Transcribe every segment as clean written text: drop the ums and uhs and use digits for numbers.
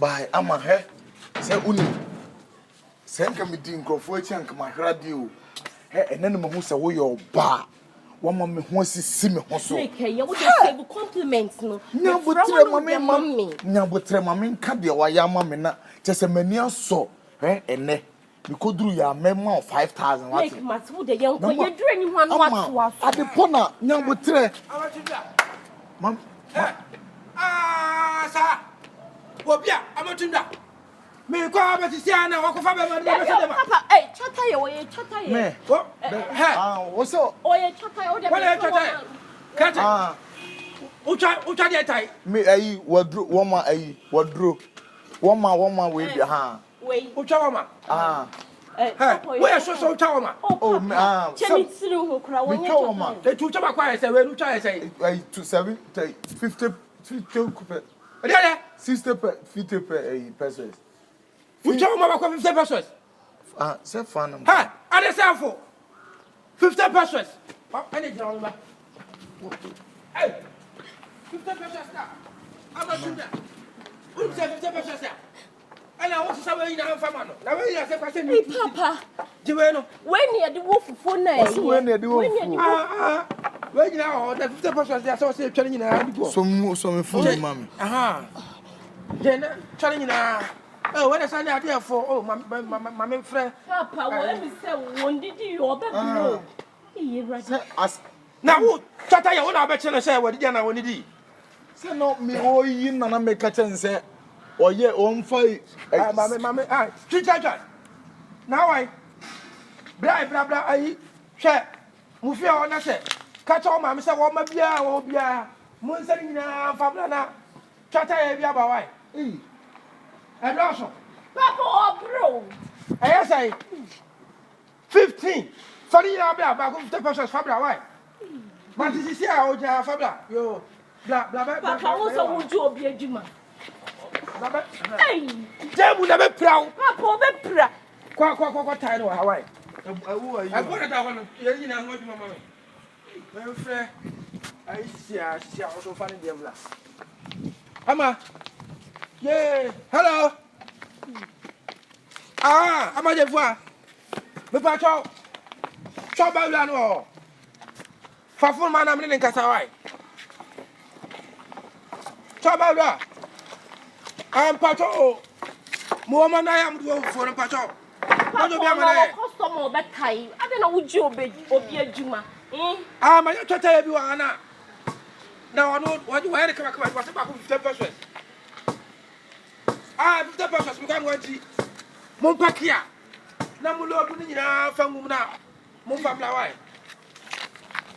by ama he say uni say nka me di nkrofo achi anka mahwrade o he enene me hu say wo yo ba wama me ho asisi me ho so make ye wo say compliment no nyabotre mame nyabotre mame nka de wa ya mame na chese mani aso ene bikoduru ya mema 5000 what make mat wo de ye nko ye dure ni ho anu ato aso adepo na nyabotre mam sa obia amatunda me kwa betisi ana wakofa be ma papa chata ye wo ye chata ye me what's up oye chata ye o de kata ucha de tai me wadro woma wadro woma we bi we ucha woma we so ucha woma chemi tiru ho kura wo nye woma e tu ucha ba kwa say we ucha say 27 50 coupe 60 pesos ucha woma ba kwa 50 pesos say fan ade say for 50 pesos any ground ba hey 50 pesos ka amatunda who say 50 pesos ya ana wo say we ina fama no na we ina say kwase mi papa jiwe no we ni ade wo fufu na e we ni ade wo we ina o the 50 pesos ya so say twere nyina adi go so me phone mami then twere nyina when say na ade for oh mama friend papa wo e mi say wo ndidi yo be bro iye rade na wo tata ya wo na be che no say wo di na wo ni di say no me o yi na me ka chen say oye on fa mama chicha na why bra ai hwe mu fi o na say ka cha o mama say wo ma bia wo bia mu nsari nyina fa bra na tata ya bia ba why so papa o bro I say 15 for you bra ba 50 pesos fa bra why but this is here o ja fa bra yo bla papa wo so wo ju obi adwuma hey jebu na be pra papa o be pra kwa tai no Hawaii I go that one ye nyina ho adwuma mama me frɛ ai sia o so fa ne dem la ama yeah hello ama je voa me pa cho ba wala no fa fun ma na me ne nkasa wai cho ba wala pa cho mo ma na ya mo do fo no pa cho papa no customer be kai ade na wo ju obi adwuma ma ya twata ya bi wa na ono wa ya kama wa se ba ko 50 pesos 50 pesos mo kan wanti mo pakia na mo lo du ni nyina fa ngum na mo fa bla wai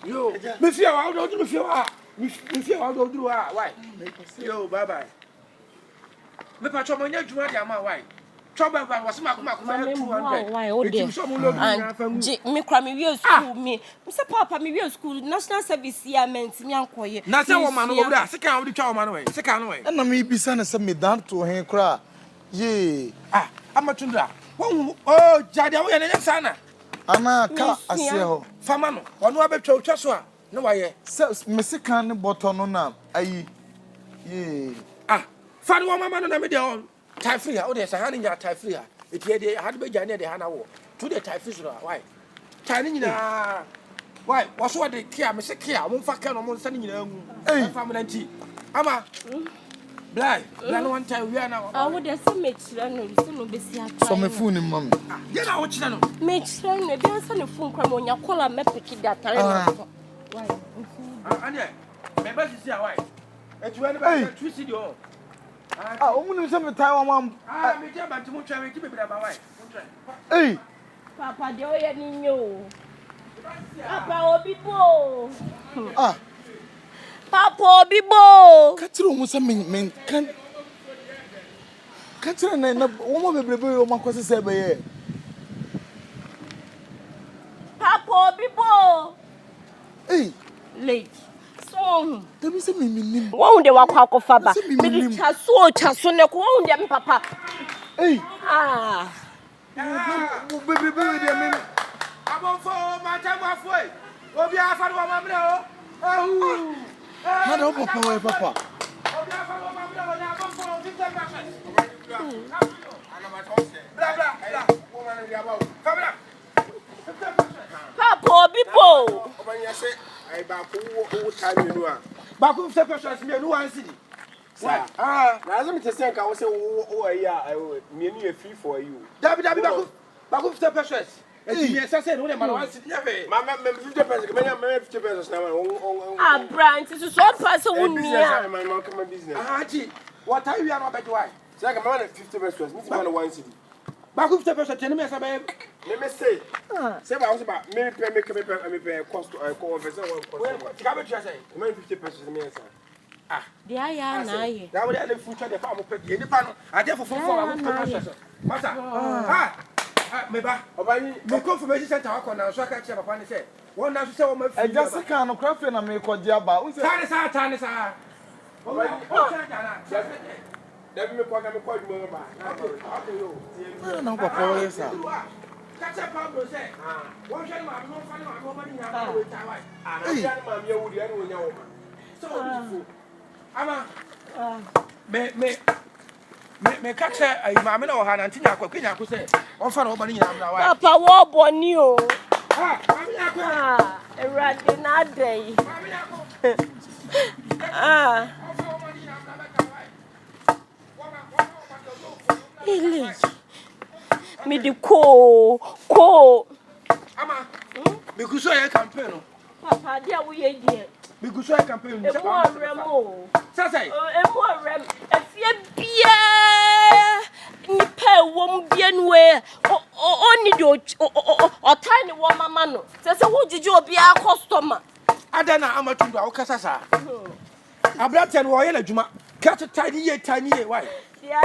yo me fia wa do me fia wa do wa wai yo bye bye me pa cho mo nya djuma dia ma wai cho ba was ma ko 200 why o de me kra me we school me say papa me we school national service yearment me ankoye na say wo ma no wo da sika wo di twa wo ma no we sika no we na me bisa na say me dan to he kra ye amatunda wo jade wo ye ne sana ana ka ase ho fama no ono abetwa otwa so a ne wa ye me sika ne botto no na ayi ye fa no mama no na me de on tie free o de sa han nya tie free eti de had be jane de hana wo to the tie free so why tie ni nyina why wo so de kia me se kia mo fa ka no mo nsa ni nyina ngu fa mo nanti ama Bly no one time we are now. I would have some mechira no so no be si atwa. So me phone mom. You know what you know. Mechira no be answer no phone kwa mo nya call me pick that time. Why? Anya. Me ba si why? E tu any ba twist it o. Omu se me tai wa mam. Me dia ba ntimu twa me ti be ba why? Hey. Papa de o ye ni nyo. Papa obi bo. Papa Bibo. Katiro mu se men kan. Katiro na wo mo bebrebe wo makwose se be ye. Papa Bibo. Hey, late. So, dem se me nim. Wo de wakwa akofa ba. Me chaso ne ko wo de me papa. Hey. Bebrebe de me. Abonfo ma tamafo e. Obi afa do ma mre o. Nada papa. Obi afa do ma mre o na abonfo 50%. Papa, people. Back of the precious me, no one city. Lazim to say, I was say, oh, yeah, me a fee for you. Back of the precious. Yes, I said, when one city, Mamma, 50 pesos now. Ah, Brian, this is so person. My mom come my business. What are you not better? Why? So I can manage 50 pesos, Miss Man one city. Back of the precious, tell me, let me say, say, I was about maybe pay cost to a call for someone. Cabbage, I say, 50 pesos, me, sir. Yeah, that would have the future the farm put in the panel. I therefore for Master. Maybe the confirmation center now, so I can check upon it. Say, one now to say, oh, my just a kind of craft and I make what the about. Tannis, Let me quite more about. I don't know what is that. Catch up, Pablo said. One shot, I'm not finding my woman in our Taiwan. I'm your woman. So, Ama, me catch a mamma or Hannah until I could say, on for nobody now. Papa, what born you? Ah, A rat in that day. Me the co. Ama, because I campaign. Papa, dear, we are Because I campaign. Remo. Say, Rem. If you be nipa won't be anywhere. Only do or tiny woman man. Says, who did you be our customer? I don't know how much you are, Cassasa. I brought 10 royal Juma. Catch a tiny, why? Yeah,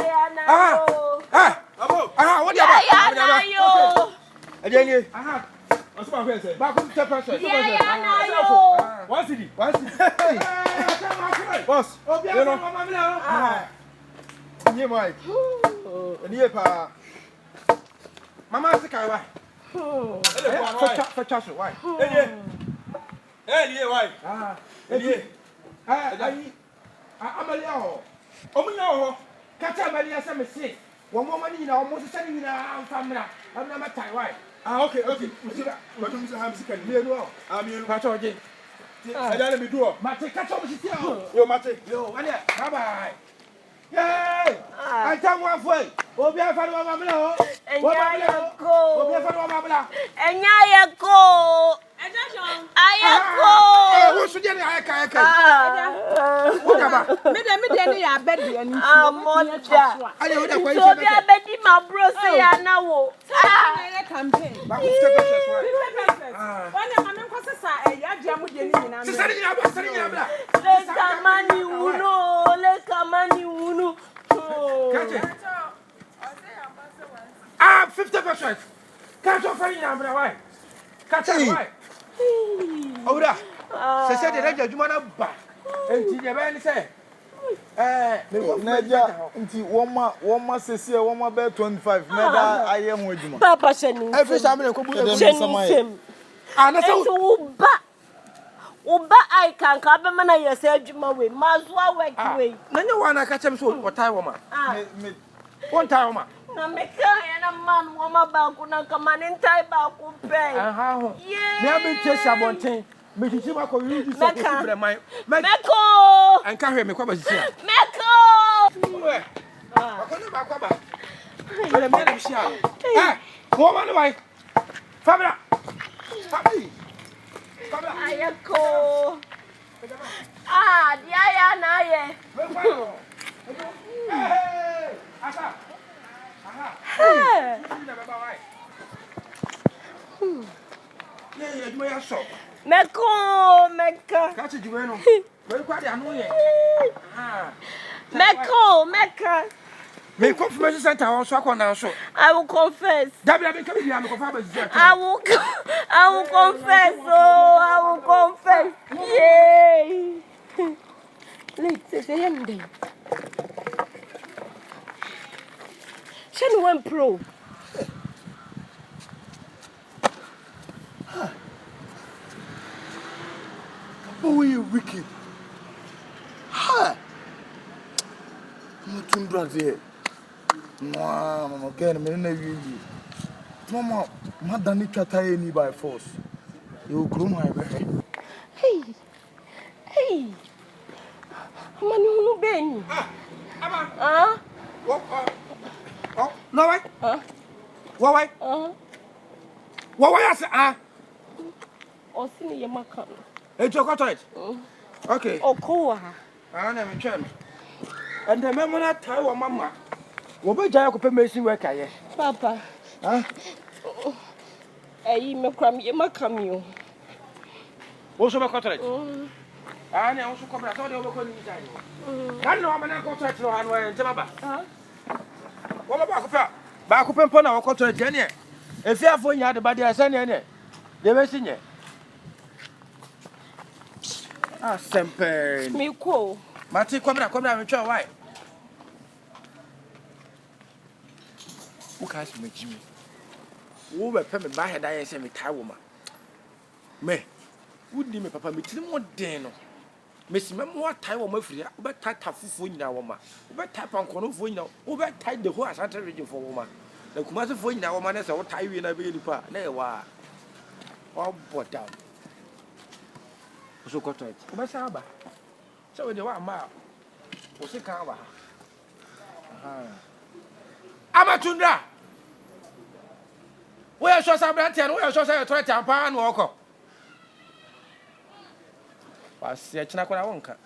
what are you? Again, what's my friend? Back to the person. One city. Boss, you know, near my near pa. Mamma, sick, I for Chasson, why? Hey, why? I'm a leo. Oh, no, catch up, Maria, some sick. One woman, you know, almost sending in a family. I'm not my tie, why? Okay. But I'm sick and near no. I'm in Patroji. I don't be do. Mate, catch up with you. Yo, Mate. Yo, bye bye. Yay! I tell one way. We'll be a fan of Mamma. And I go. What's the Jenny? I can't. Whatever. Me ya bedi ani. I know that way. So be a bedi my bro say now. Campaign. Back to the person. When I'm going to say, I jam with you. Ah, 50%. Catch your friend now, why? Catch up, why? Oda. She said the radio, you want to back. And she never say. Nadia, until one more says here, one more bed 25. Neda, I am with you. Papa sending. Every time I come him. And Uba, I can't come and I said, you my way. Maswa work way. No one I catch him so what time, woman. One time, woman. Na meka na man woman ba ku na kama ne ntai ba ku pay. Aha. Me abi tese abonten. Me titi ma ko yuji so ko bre man. Meko. An ka hwe me kwa ba sisi. Meko. We. Ko na ba kwa ba. Ole me na bisi a. Woman no wai. Fabra. Fabra. Ayako. Dia ya na ye. Hey. Asa. Meko. Catch it, you know. Very quite annoying. Meko. May confirmation center also now so. I will confess. I will confess. Oh, I will confess. Yay. Let's say ending. Shen went pro. Oh, you wicked. Ha! I'm not too bad here. No, again, me na wi. Mama, madani twata any by force. You grow my baby. Hey. Hey. Mani hunu beni. Ama. Ah? Oh, no way. Ah? What way? What way? Osini ye maka. It's your toilet. Okay. Okoa. I never turned. And the memory that time wa mama. Wo be jaya ko pe machine work aye. Papa. Huh? Eyi me kram ye maka mi o. Wo so be toilet. Ah, na wo so kobra so de wo be ko ni jaya. Kan no amana ko toilet no anu e ntema ba. Wo ba ko pe mpo na wo ko toilet je ne. Efi afo nya de ba de asa ne ne. De be sinye. Ah, sempe. Me ko. Mati kobra me twa why? Wo ka se me jimi. Wo be pe me ba heda ye se me tai wo ma. Me. Wo di me papa me tiri mo den no. Me si me mo tai wo ma firi. Wo be tai tafufo nyina wo ma. Wo be tai pankono fo nyina. Wo be tai the whole Asante region for wo ma. Na kuma se fo nyina wo ma na se wo tai wi na be nipa. Na e wa. Wo boda. Wo so ko toilet. Wo be sa ba. So we dey wa ma. Wo se kan ba. Amatunda. Where show some brand and where show say toilet and pan walk. Was ya china kwa wonka.